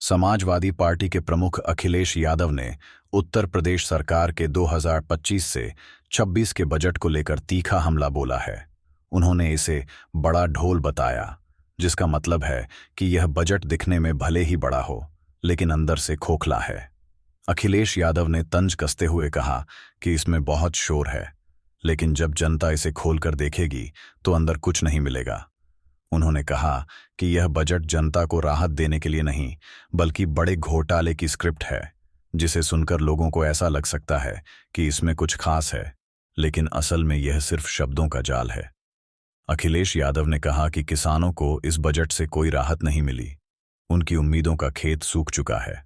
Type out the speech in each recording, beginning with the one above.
Samajwadi party के प्रमुख अखिलेश यादव ने उत्तर प्रदेश सरकार के 2025 से 26 के बजट को लेकर तीखा हमला बोला है। उन्होंने इसे बड़ा ढोल बताया, जिसका मतलब है कि यह बजट दिखने में भले ही बड़ा हो, लेकिन अंदर से खोखला है। अखिलेश यादव ने तंज कसते हुए कहा कि इसमें बहुत शोर है, लेकिन जब जनता इसे खोलकर देखेगी तो अंदर कुछ नहीं मिलेगा। उन्होंने कहा कि यह बजट जनता को राहत देने के लिए नहीं, बल्कि बड़े घोटाले की स्क्रिप्ट है, जिसे सुनकर लोगों को ऐसा लग सकता है कि इसमें कुछ खास है, लेकिन असल में यह सिर्फ शब्दों का जाल है। अखिलेश यादव ने कहा कि किसानों को इस बजट से कोई राहत नहीं मिली। उनकी उम्मीदों का खेत सूख चुका है।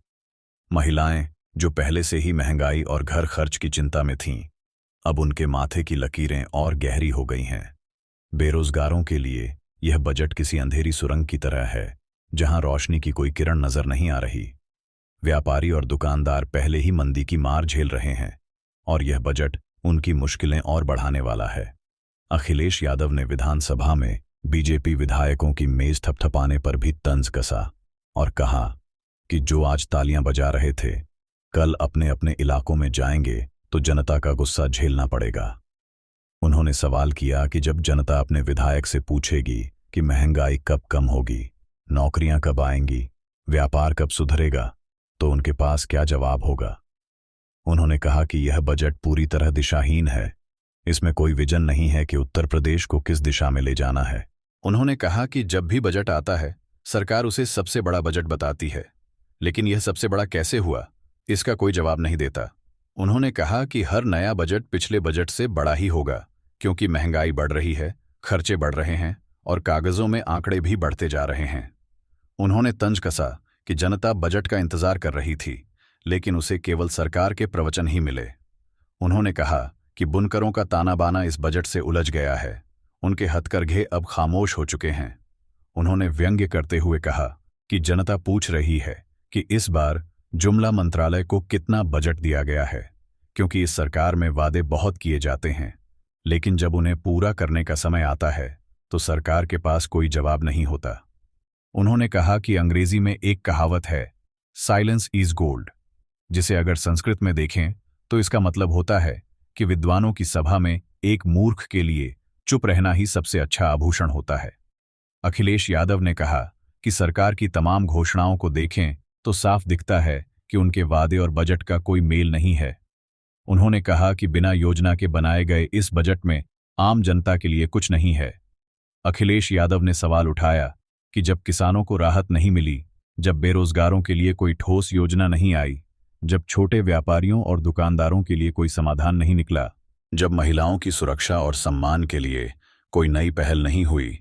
महिलाएं, जो पहले से ही महंगाई और घर खर्च की चिंता में थीं, अब उनके माथे की लकीरें और गहरी हो गई हैं। बेरोजगारों के लिए यह बजट किसी अंधेरी सुरंग की तरह है, जहां रोशनी की कोई किरण नजर नहीं आ रही। व्यापारी और दुकानदार पहले ही मंदी की मार झेल रहे हैं, और यह बजट उनकी मुश्किलें और बढ़ाने वाला है। अखिलेश यादव ने विधानसभा में बीजेपी विधायकों की मेज थपथपाने पर भी तंज कसा और कहा कि जो आज तालियां बजा रहे थे, कल अपने अपने इलाकों में जाएंगे तो जनता का गुस्सा झेलना पड़ेगा। उन्होंने सवाल किया कि जब जनता अपने विधायक से पूछेगी कि महंगाई कब कम होगी, नौकरियां कब आएंगी, व्यापार कब सुधरेगा, तो उनके पास क्या जवाब होगा। उन्होंने कहा कि यह बजट पूरी तरह दिशाहीन है। इसमें कोई विजन नहीं है कि उत्तर प्रदेश को किस दिशा में ले जाना है। उन्होंने कहा कि जब भी बजट आता है, सरकार उसे सबसे बड़ा बजट बताती है, लेकिन यह सबसे बड़ा कैसे हुआ, इसका कोई जवाब नहीं देता। उन्होंने कहा कि हर नया बजट पिछले बजट से बड़ा ही होगा, क्योंकि महंगाई बढ़ रही है, खर्चे बढ़ रहे हैं और कागजों में आंकड़े भी बढ़ते जा रहे हैं। उन्होंने तंज कसा कि जनता बजट का इंतजार कर रही थी, लेकिन उसे केवल सरकार के प्रवचन ही मिले। उन्होंने कहा कि बुनकरों का ताना बाना इस बजट से उलझ गया है। उनके हथकरघे अब खामोश हो चुके हैं। उन्होंने व्यंग्य करते हुए कहा कि जनता पूछ रही है कि इस बार जुमला मंत्रालय को कितना बजट दिया गया है, क्योंकि इस सरकार में वादे बहुत किए जाते हैं, लेकिन जब उन्हें पूरा करने का समय आता है तो सरकार के पास कोई जवाब नहीं होता। उन्होंने कहा कि अंग्रेजी में एक कहावत है, साइलेंस इज गोल्ड, जिसे अगर संस्कृत में देखें तो इसका मतलब होता है कि विद्वानों की सभा में एक मूर्ख के लिए चुप रहना ही सबसे अच्छा आभूषण होता है। अखिलेश यादव ने कहा कि सरकार की तमाम घोषणाओं को देखें तो साफ दिखता है कि उनके वादे और बजट का कोई मेल नहीं है। उन्होंने कहा कि बिना योजना के बनाए गए इस बजट में आम जनता के लिए कुछ नहीं है। अखिलेश यादव ने सवाल उठाया कि जब किसानों को राहत नहीं मिली, जब बेरोजगारों के लिए कोई ठोस योजना नहीं आई, जब छोटे व्यापारियों और दुकानदारों के लिए कोई समाधान नहीं निकला, जब महिलाओं की सुरक्षा और सम्मान के लिए कोई नई पहल नहीं हुई,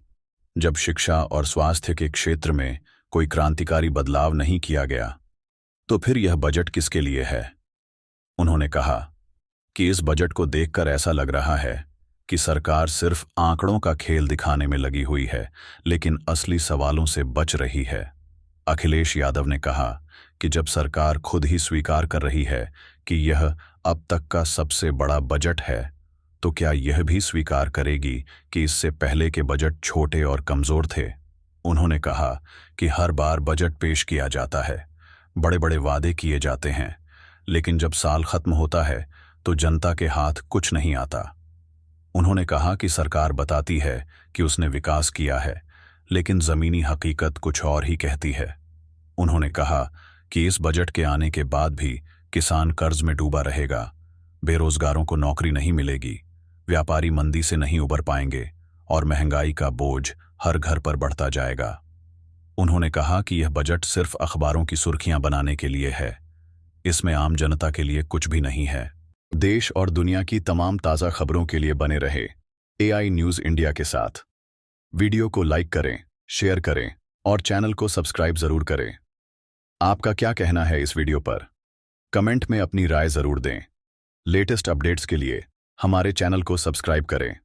जब शिक्षा और स्वास्थ्य के क्षेत्र में कोई क्रांतिकारी बदलाव नहीं किया गया, तो फिर यह बजट किसके लिए है। उन्होंने कहा कि इस बजट को देखकर ऐसा लग रहा है कि सरकार सिर्फ आंकड़ों का खेल दिखाने में लगी हुई है, लेकिन असली सवालों से बच रही है। अखिलेश यादव ने कहा कि जब सरकार खुद ही स्वीकार कर रही है कि यह अब तक का सबसे बड़ा बजट है, तो क्या यह भी स्वीकार करेगी कि इससे पहले के बजट छोटे और कमजोर थे। उन्होंने कहा कि हर बार बजट पेश किया जाता है, बड़े बड़े वादे किए जाते हैं, लेकिन जब साल खत्म होता है तो जनता के हाथ कुछ नहीं आता। उन्होंने कहा कि सरकार बताती है कि उसने विकास किया है, लेकिन जमीनी हकीकत कुछ और ही कहती है। उन्होंने कहा कि इस बजट के आने के बाद भी किसान कर्ज में डूबा रहेगा, बेरोजगारों को नौकरी नहीं मिलेगी, व्यापारी मंदी से नहीं उबर पाएंगे और महंगाई का बोझ हर घर पर बढ़ता जाएगा। उन्होंने कहा कि यह बजट सिर्फ अखबारों की सुर्खियां बनाने के लिए है। इसमें आम जनता के लिए कुछ भी नहीं है। देश और दुनिया की तमाम ताज़ा खबरों के लिए बने रहे AI न्यूज़ इंडिया के साथ। वीडियो को लाइक करें, शेयर करें और चैनल को सब्सक्राइब जरूर करें। आपका क्या कहना है इस वीडियो पर? कमेंट में अपनी राय जरूर दें। लेटेस्ट अपडेट्स के लिए हमारे चैनल को सब्सक्राइब करें।